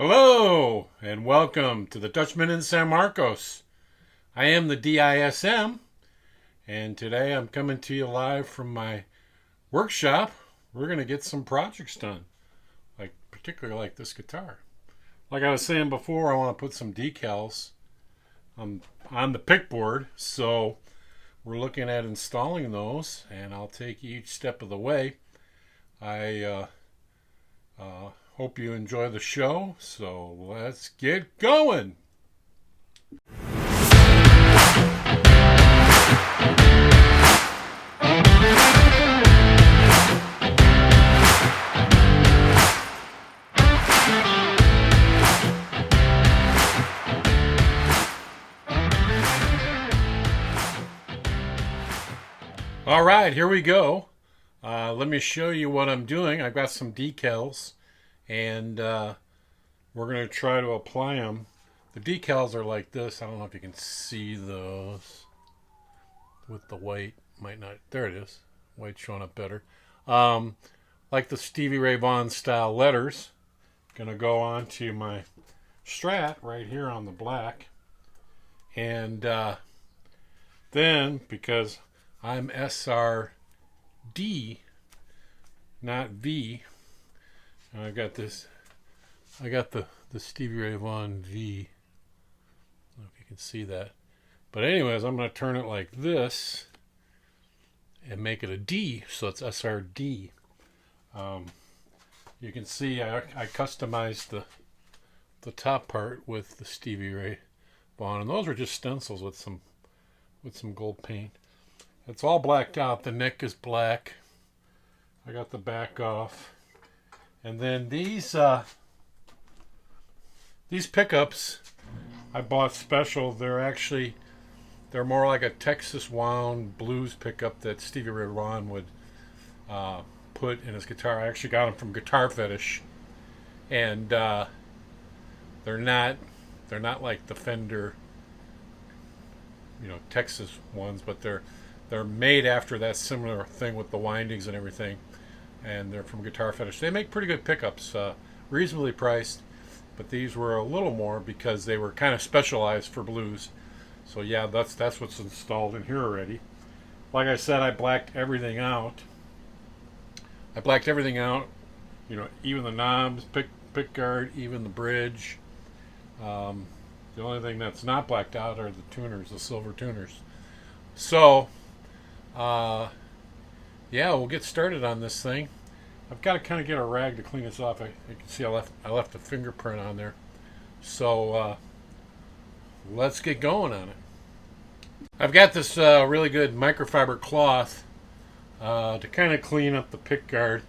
Hello and welcome to the Dutchman in San Marcos. I am the DISM, and today I'm coming to you live from my workshop. We're going to get some projects done, particularly like this guitar. Like I was saying before, I want to put some decals on the pickboard, so we're looking at installing those, and I'll take each step of the way. I hope you enjoy the show, so let's get going. All right, here we go. Let me show you what I'm doing. I've got some decals, and we're going to try to apply them. The decals are like this. I don't know if you can see those with the white. Might not. There it is. White showing up better. Like the Stevie Ray Vaughan style letters. Going to go on to my Strat right here on the black. And then, because I'm SRD, not V, I got this. I got the Stevie Ray Vaughan V. I don't know if you can see that. But anyways, I'm going to turn it like this and make it a D, so it's SRD. You can see I customized the top part with the Stevie Ray Vaughan, and those are just stencils with some gold paint. It's all blacked out. The neck is black. I got the back off. And then these pickups I bought special. They're more like a Texas wound blues pickup that Stevie Ray Vaughan would put in his guitar. I actually got them from Guitar Fetish, and they're not like the Fender, Texas ones, but they're made after that similar thing with the windings and everything, and they're from Guitar Fetish. They make pretty good pickups, reasonably priced, but these were a little more because they were kind of specialized for blues. So yeah, that's what's installed in here already. Like I said, I blacked everything out. Even the knobs, pick guard, even the bridge. The only thing that's not blacked out are the tuners, the silver tuners. So yeah, we'll get started on this thing. I've got to kind of get a rag to clean this off. You can see I left a fingerprint on there. So let's get going on it. I've got this really good microfiber cloth to kind of clean up the pick guard.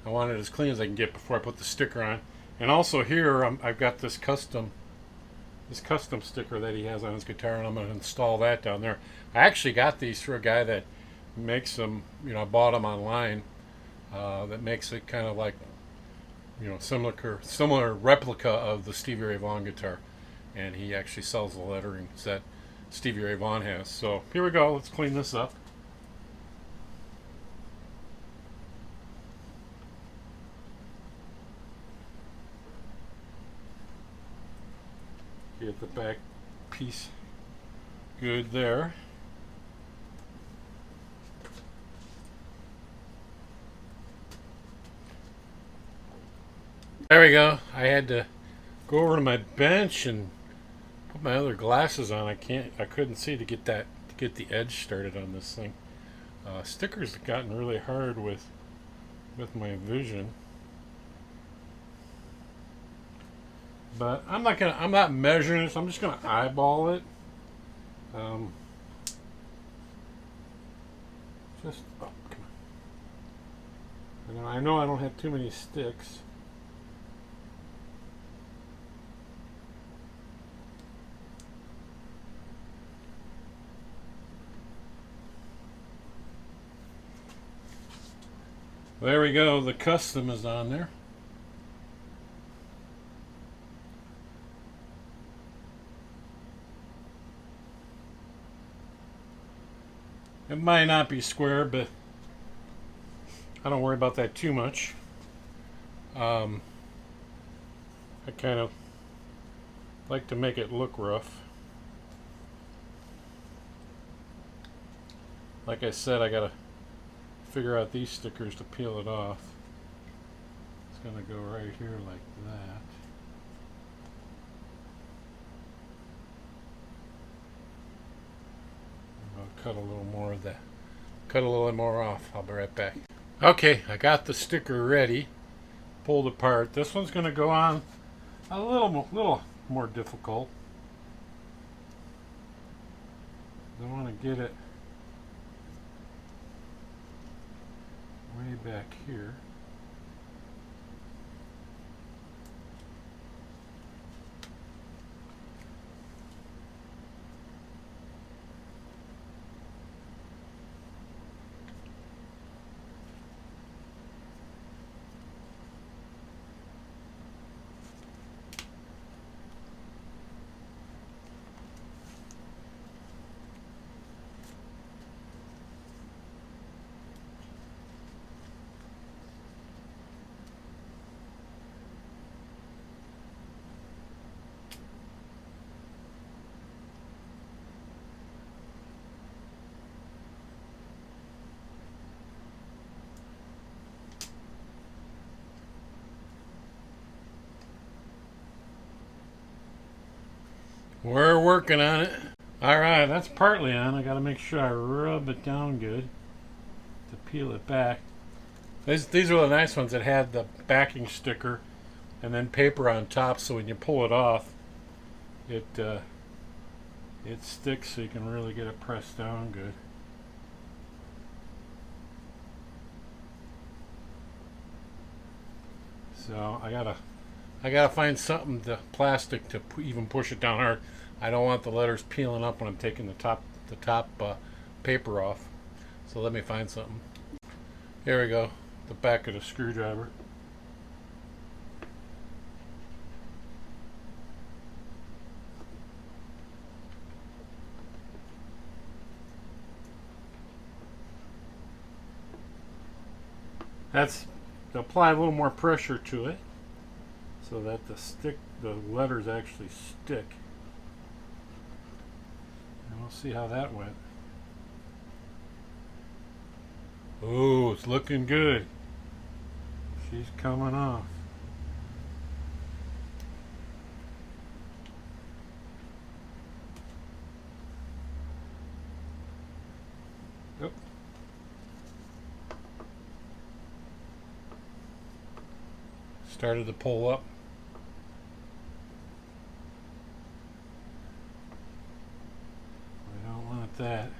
I want it as clean as I can get before I put the sticker on. And also here I've got this custom sticker that he has on his guitar, and I'm going to install that down there. I actually got these through a guy that makes them. I bought them online. That makes it kind of like, similar replica of the Stevie Ray Vaughan guitar, and he actually sells the letterings that Stevie Ray Vaughan has. So here we go. Let's clean this up. Get the back piece good there. There we go. I had to go over to my bench and put my other glasses on. I couldn't see to get the edge started on this thing. Stickers have gotten really hard with my vision. But I'm not measuring this. I'm just gonna eyeball it. Just come on. And I know I don't have too many sticks. There we go. The custom is on there. It might not be square, but I don't worry about that too much. I kind of like to make it look rough. Like I said, I gotta figure out these stickers to peel it off. It's gonna go right here like that. I'll cut a little more of that. Cut a little more off. I'll be right back. Okay, I got the sticker ready. Pulled apart. This one's gonna go on a little more difficult. I want to get it way back here. We're working on it. Alright, that's partly on. I gotta make sure I rub it down good to peel it back. These are the nice ones that had the backing sticker and then paper on top, so when you pull it off, it sticks so you can really get it pressed down good. So I gotta find something to plastic to even push it down hard. I don't want the letters peeling up when I'm taking the top paper off. So let me find something. Here we go. The back of the screwdriver. That's to apply a little more pressure to it so that the letters actually stick. And we'll see how that went. Oh, it's looking good. She's coming off. Yep. Started to pull up. I don't want that.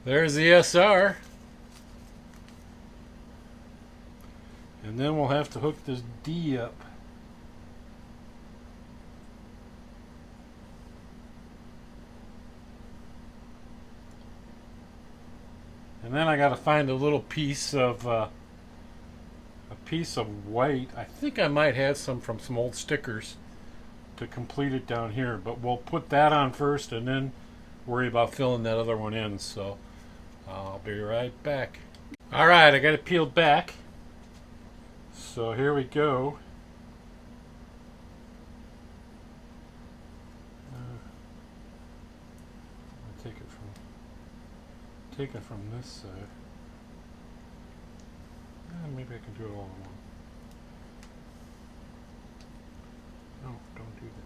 There's the SR. And then we'll have to hook this D up. And then I got to find a little piece of white. I think I might have some from some old stickers to complete it down here, but we'll put that on first and then worry about filling that other one in. So I'll be right back. All right, I got it peeled back. So here we go. I'll take it from this side. Maybe I can do it all in one. No, don't do that.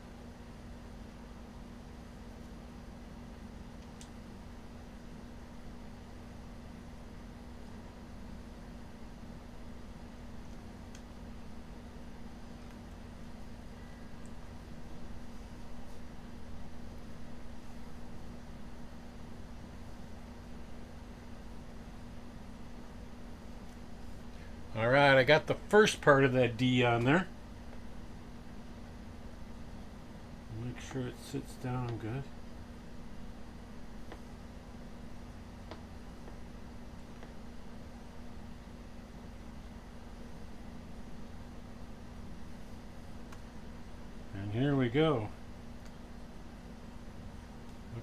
Alright, I got the first part of that D on there. Make sure it sits down good. And here we go.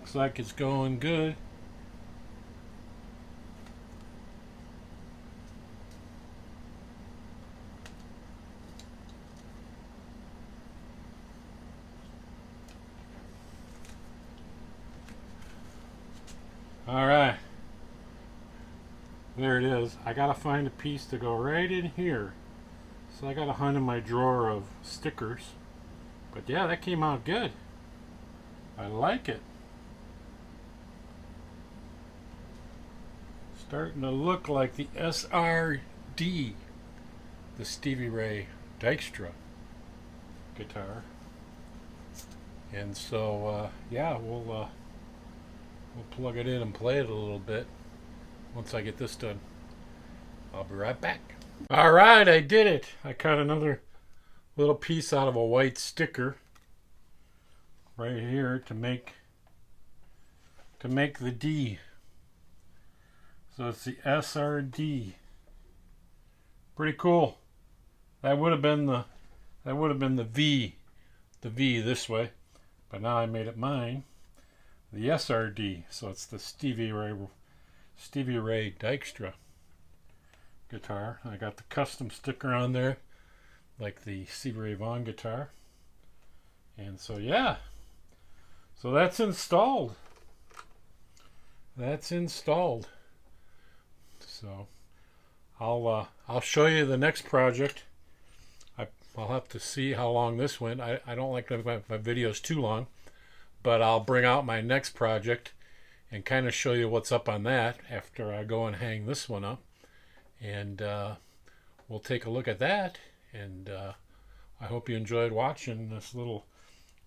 Looks like it's going good. All right. There it is. I gotta find a piece to go right in here. So I gotta hunt in my drawer of stickers. But yeah, that came out good. I like it. Starting to look like the SRD, the Stevie Ray Dykstra guitar. And so yeah, we'll plug it in and play it a little bit once I get this done. I'll be right back. All right, I did it. I cut another little piece out of a white sticker right here to make the D. So it's the SRD. Pretty cool. That would have been the V this way, but now I made it mine. The SRD. So it's the Stevie Ray Dykstra guitar. I got the custom sticker on there, like the Stevie Ray Vaughan guitar. And so yeah, so that's installed. So I'll show you the next project. I'll have to see how long this went. I don't like to make my videos too long, but I'll bring out my next project and kind of show you what's up on that after I go and hang this one up. And we'll take a look at that. And I hope you enjoyed watching this little,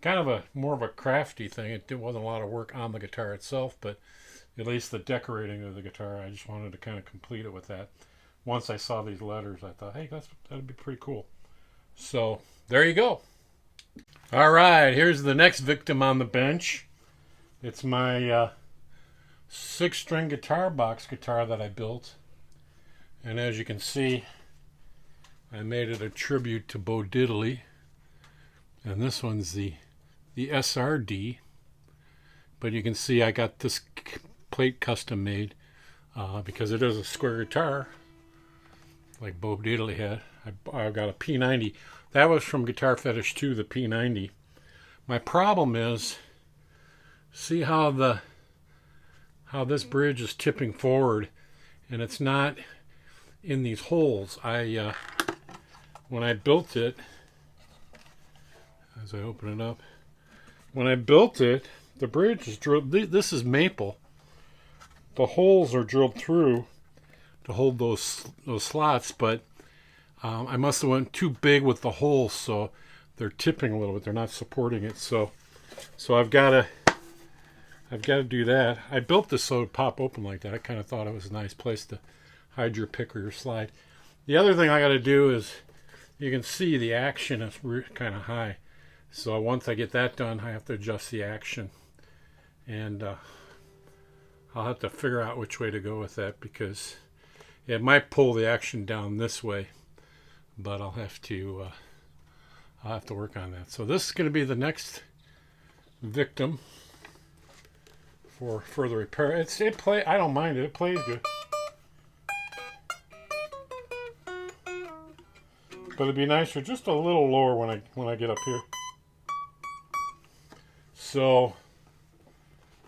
kind of more of a crafty thing. It wasn't a lot of work on the guitar itself, but at least the decorating of the guitar, I just wanted to kind of complete it with that. Once I saw these letters, I thought, hey, that'd be pretty cool. So there you go. All right, here's the next victim on the bench. It's my 6-string guitar box guitar that I built. And as you can see, I made it a tribute to Bo Diddley. And this one's the SRD. But you can see I got this plate custom made because it is a square guitar like Bo Diddley had. I got a P90. That was from Guitar Fetish 2, the P90. My problem is, see how this bridge is tipping forward and it's not in these holes. When I built it, as I open it up, when I built it, the bridge is drilled. This is maple. The holes are drilled through to hold those slots, but I must have went too big with the holes, so they're tipping a little bit. They're not supporting it, so I've got to do that. I built this so it would pop open like that. I kind of thought it was a nice place to hide your pick or your slide. The other thing I got to do is, you can see the action is kind of high. So once I get that done, I have to adjust the action. And I'll have to figure out which way to go with that, because it might pull the action down this way. But I'll have to work on that. So this is going to be the next victim for further repair. I don't mind it. It plays good. But it'd be nicer just a little lower when I get up here. So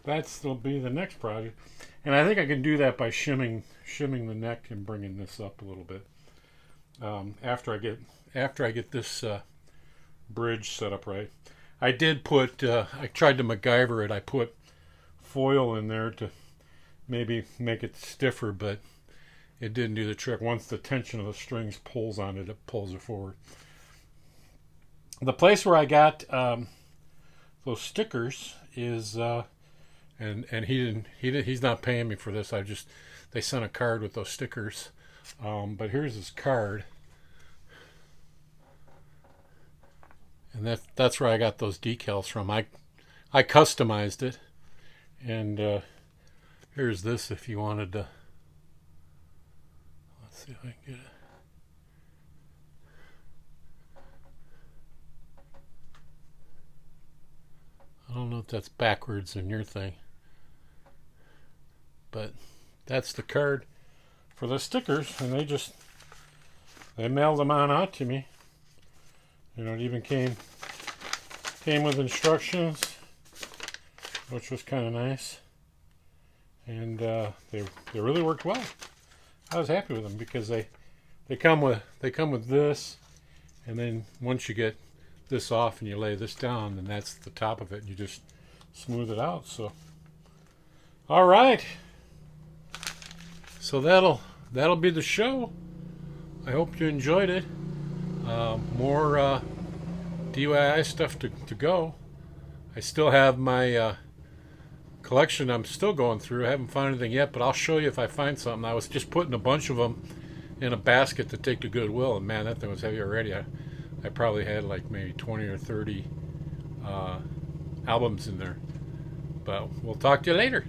that'll be the next project, and I think I can do that by shimming the neck and bringing this up a little bit. After I get this bridge set up right. I did put. I tried to MacGyver it. I put foil in there to maybe make it stiffer, but it didn't do the trick. Once the tension of the strings pulls on it, it pulls it forward. The place where I got those stickers is, and he's not paying me for this. They sent a card with those stickers. But here's his card, and that's where I got those decals from. I customized it, and here's this if you wanted to. Let's see if I can get it. I don't know if that's backwards in your thing, but that's the card for the stickers, and they mailed them on out to me. You know, it even came with instructions, which was kind of nice, and they really worked well. I was happy with them because they come with this, and then once you get this off and you lay this down, then that's the top of it, and you just smooth it out. So, all right. So that'll be the show. I hope you enjoyed it. More DIY stuff to go. I still have my collection I'm still going through. I haven't found anything yet, but I'll show you if I find something. I was just putting a bunch of them in a basket to take to Goodwill, and man, that thing was heavy already. I probably had like maybe 20 or 30 albums in there. But we'll talk to you later.